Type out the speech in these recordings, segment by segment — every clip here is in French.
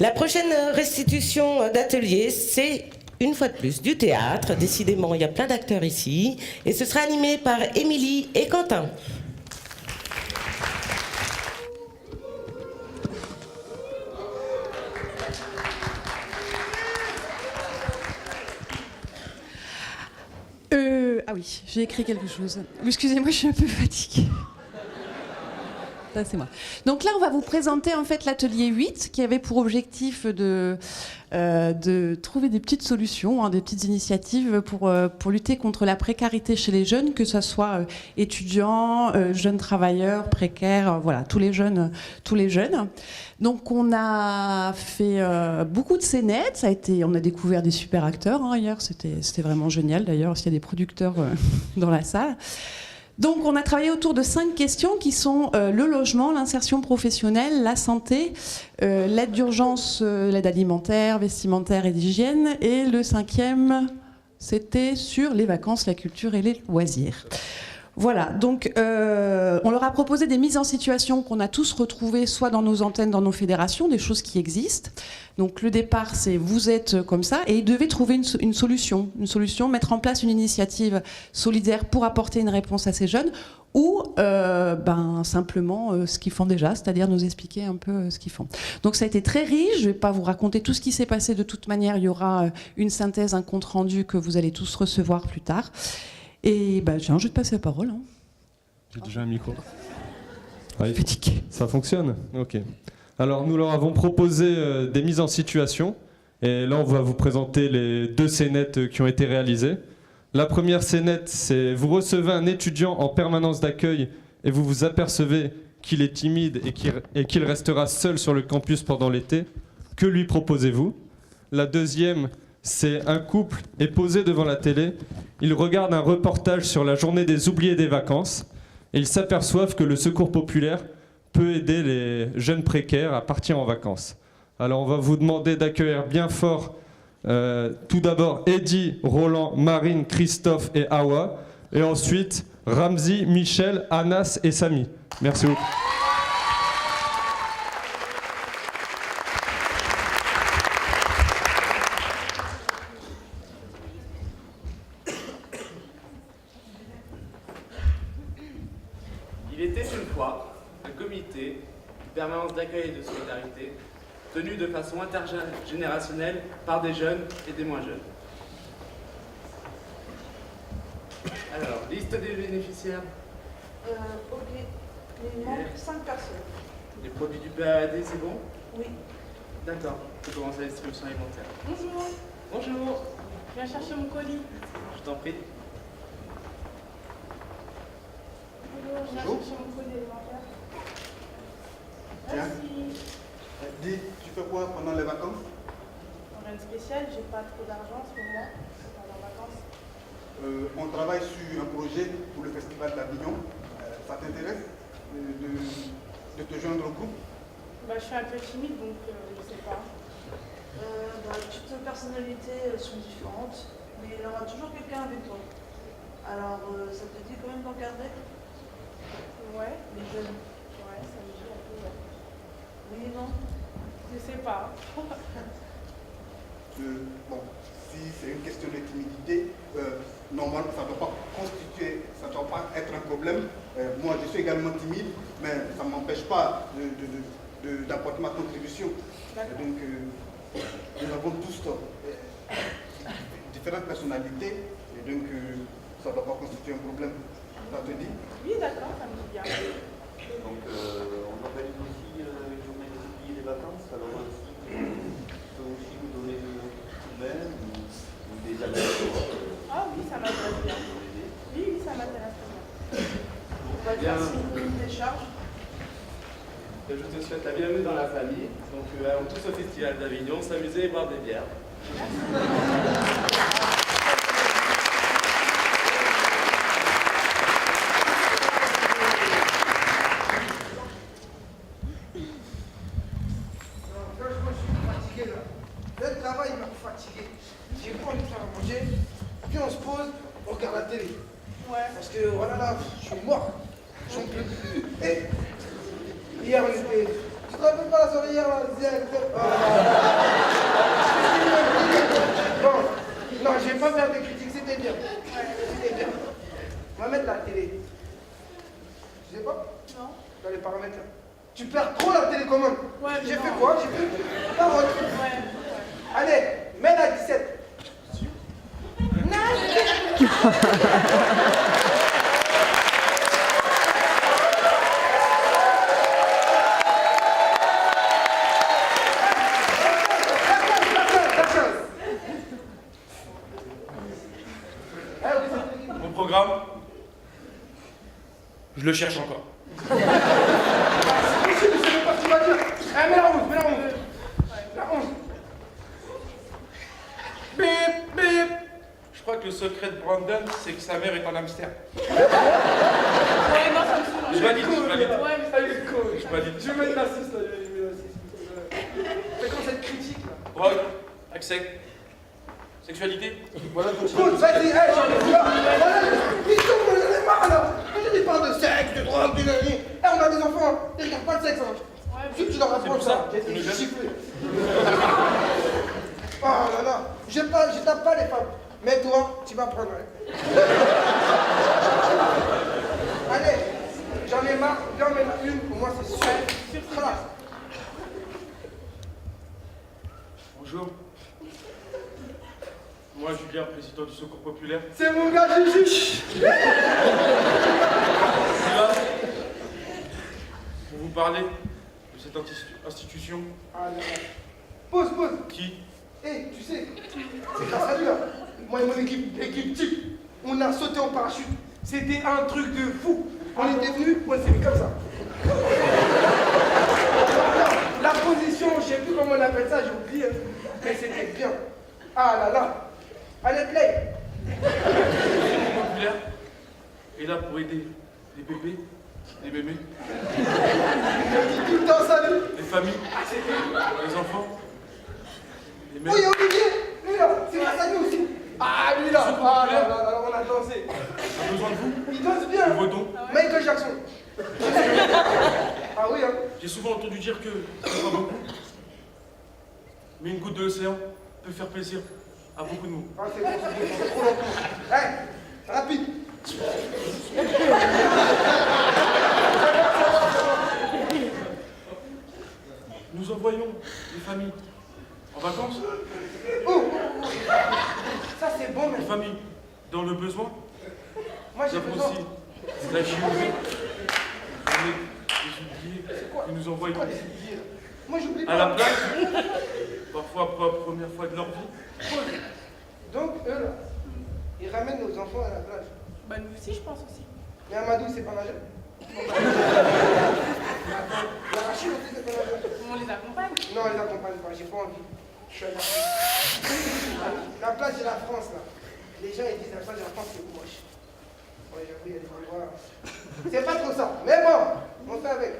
La prochaine restitution d'atelier, c'est une fois de plus du théâtre. Décidément, il y a plein d'acteurs ici. Et ce sera animé par Émilie et Quentin. Ah oui, j'ai écrit quelque chose. Excusez-moi, je suis un peu fatiguée. Ça, c'est moi. Donc là, on va vous présenter en fait l'atelier 8 qui avait pour objectif de trouver des petites solutions, des petites initiatives pour lutter contre la précarité chez les jeunes, que ce soit étudiants, jeunes travailleurs, précaires, voilà, tous les jeunes. Donc on a fait beaucoup de scénettes, on a découvert des super acteurs hier, c'était vraiment génial d'ailleurs, s'il y a des producteurs dans la salle. Donc on a travaillé autour de 5 questions qui sont le logement, l'insertion professionnelle, la santé, l'aide d'urgence, l'aide alimentaire, vestimentaire et d'hygiène. Et le 5e, c'était sur les vacances, la culture et les loisirs. Voilà, donc on leur a proposé des mises en situation qu'on a tous retrouvées soit dans nos antennes, dans nos fédérations, des choses qui existent. Donc le départ, c'est vous êtes comme ça, et ils devaient trouver une solution, mettre en place une initiative solidaire pour apporter une réponse à ces jeunes, ou simplement ce qu'ils font déjà, c'est-à-dire nous expliquer un peu ce qu'ils font. Donc ça a été très riche, je ne vais pas vous raconter tout ce qui s'est passé de toute manière, il y aura une synthèse, un compte-rendu que vous allez tous recevoir plus tard. Et je vais te passer la parole. J'ai déjà un micro. Oui. Fatigué. Ça fonctionne ? Ok. Alors nous leur avons proposé des mises en situation. Et là on va vous présenter les 2 scénettes qui ont été réalisées. La première scénette, c'est vous recevez un étudiant en permanence d'accueil et vous vous apercevez qu'il est timide et qu'il restera seul sur le campus pendant l'été. Que lui proposez-vous ? La deuxième, c'est un couple est posé devant la télé, ils regardent un reportage sur la journée des oubliés des vacances et ils s'aperçoivent que le secours populaire peut aider les jeunes précaires à partir en vacances. Alors on va vous demander d'accueillir bien fort tout d'abord Eddy, Roland, Marine, Christophe et Awa, et ensuite Ramzi, Michel, Anas et Samy. Merci beaucoup. Il était une fois un comité de permanence d'accueil et de solidarité tenu de façon intergénérationnelle par des jeunes et des moins jeunes. Alors, liste des bénéficiaires. Ok, il manque 5 personnes. Les produits du PAD, c'est bon? Oui. D'accord, on commence la distribution alimentaire. Bonjour. Bonjour. Je viens chercher mon colis. Je t'en prie. Bonjour, je viens chercher mon colis alimentaire. Merci. Dis, tu fais quoi pendant les vacances? Rien de spécial, j'ai pas trop d'argent en ce moment. Pendant les vacances. On travaille sur un projet pour le festival d'Avignon. Ça t'intéresse de te joindre au groupe? Je suis un peu timide donc je sais pas. Toutes nos personnalités sont différentes, mais il y aura toujours quelqu'un avec toi. Alors ça te dit quand même d'encadrer? Ouais. Les jeunes? Ouais, ça me dit un peu. Ouais. Oui et non? Je sais pas. Bon, si c'est une question de timidité, normalement ça ne doit pas être un problème. Moi je suis également timide, mais ça ne m'empêche pas d'apporter ma contribution. Donc nous avons tous différentes personnalités, et donc ça ne doit pas constituer un problème. Ça te dit? Oui, d'accord, ça me dit bien. Donc on organise aussi une journée des oubliés des vacances. Alors si tu peux aussi nous donner un coup de main ou des amis. Ah oui, ça m'intéresse bien. Oui, ça m'intéresse bien. On va Bien. faire une décharge. Je te souhaite la bienvenue dans la famille. Donc allons tous au festival d'Avignon, s'amuser et boire des bières. Franchement, je suis fatigué là. Le travail m'a fatigué. J'ai pas envie de faire à manger. Puis on se pose, on regarde la télé. Ouais. Parce que voilà là, je suis mort. J'en peux plus. Et hier on était te rappelles pas la soirée hier là? Bon, non, je vais pas faire de critiques, c'était bien. C'était bien. On va mettre la télé. Tu sais pas? Non. Dans les paramètres là. Tu perds trop la télécommande. Ouais, mais J'ai non. fait quoi? J'ai fait parole. Ouais. Allez, mets-la à 17. Mon programme, je le cherche encore. Je sais pas ce que tu vas dire. Mets la 11, mets la 11. La 11. Bip, bip. Je crois que le secret de Brandon, c'est que sa mère est un hamster. Ouais, non, ça me saoule. Je valide, je valide. Ouais, mais Elle est cool. Je valide. Je vais mettre la 6 là, je vais mettre la 6. C'est quand cette critique là. Drogue, accès, sexualité. Voilà, continue. Vas-y, hey, j'en ai marre. Voilà, putain, moi j'en ai marre là. Quand je parle de sexe, de drogue, de nani. Eh, on a des enfants, ils regardent pas le sexe. Hein. Si tu leur apprends pour ça, ça, tu nous j'ai aimes. chiffré. Oh là là, je tape pas les femmes. Mais toi, tu vas prendre. Ouais. Allez, j'en ai marre. Viens, on met la une. Pour moi, c'est sûr. Voilà. Bonjour. Moi, Julien, président du Secours Populaire. C'est mon gars, Gigi. Je suis là pour vous parler de cette institution Ah là là. Pause. qui, Eh, tu sais, c'est grâce à lui là. Moi et mon équipe type, on a sauté en parachute. C'était un truc de fou. On était venus, on s'est mis comme ça. La position, je sais plus comment on appelle ça, j'ai oublié. Mais c'était bien. Ah là là. Allez, play. le Secours Populaire, est là pour aider les bébés, les mémés, Il dit tout le temps ça, lui. les familles, les enfants, les Oh, mères. il y a Olivier. Lui là, c'est grâce à lui aussi. Ah, lui là. Ah là là, là, on a dansé. On a besoin de vous, Il danse bien. de vos dons. Michael Jackson. Ah oui, hein. J'ai souvent entendu dire que c'est pas beaucoup, mais une goutte de l'océan peut faire plaisir à beaucoup de mots. Ah, c'est bon, c'est trop longtemps. Hey, rapide. Nous envoyons les familles en vacances, Oh, ça c'est bon, mais les familles dans le besoin. moi Nous j'ai avons besoin. aussi la géométrie, les oubliés que nous envoyons Moi j'oublie à la pas. plage, parfois pour la première fois de leur vie. Donc eux là, ils ramènent nos enfants à la plage. Bah, nous aussi, je pense aussi. Mais Amadou, c'est pas majeur. La Rachid aussi, c'est pas majeur. On les accompagne. Non, ils accompagnent pas, j'ai pas envie. Je suis à la plage de la France là. Les gens ils disent la plage de la France c'est moche. Ouais, j'avoue, il y a des endroits. C'est pas trop ça. Mais bon, on fait avec.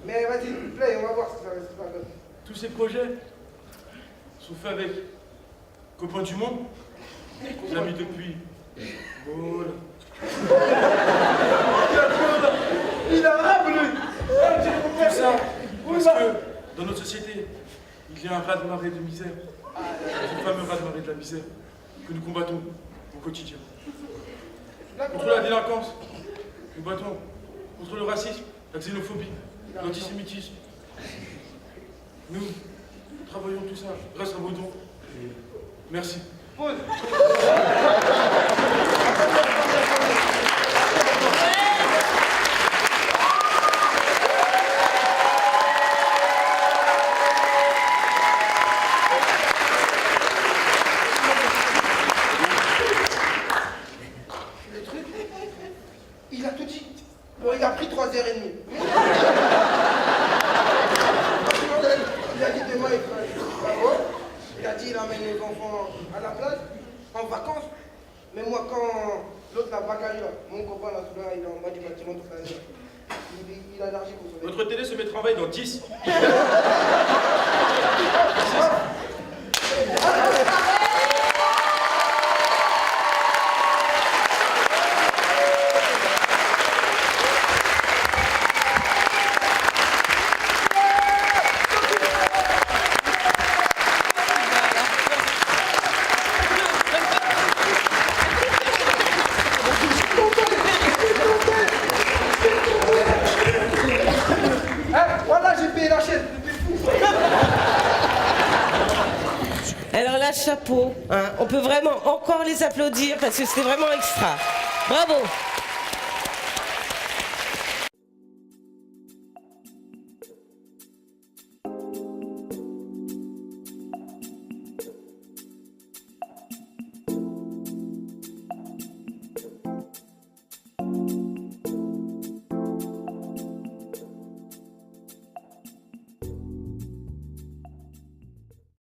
Mais vas-y, play, on va voir ce que ça donne. Tous ces projets sont faits avec copains du monde, amis depuis. Voilà. Il a rap lui. Tout ça parce que dans notre société, il y a un raz-de-marée de misère. Ce fameux raz-de-marée de la misère que nous combattons au quotidien. Contre la délinquance, nous battons contre le racisme, la xénophobie, l'antisémitisme. Nous travaillons tout ça grâce à vos dons. Merci. Pause. Le truc, il a tout dit. Bon, il a pris 3h30. Il a dit demain il fera il a dit il amène nos enfants à la plage, en vacances. Mais moi quand l'autre la Bakary, mon copain là, soudain, il est en bas du bâtiment toute la journée. Il a élargi pour sauver. Votre télé se mettra en veille dans 10. Alors là, chapeau, hein. On peut vraiment encore les applaudir parce que c'était vraiment extra. Bravo.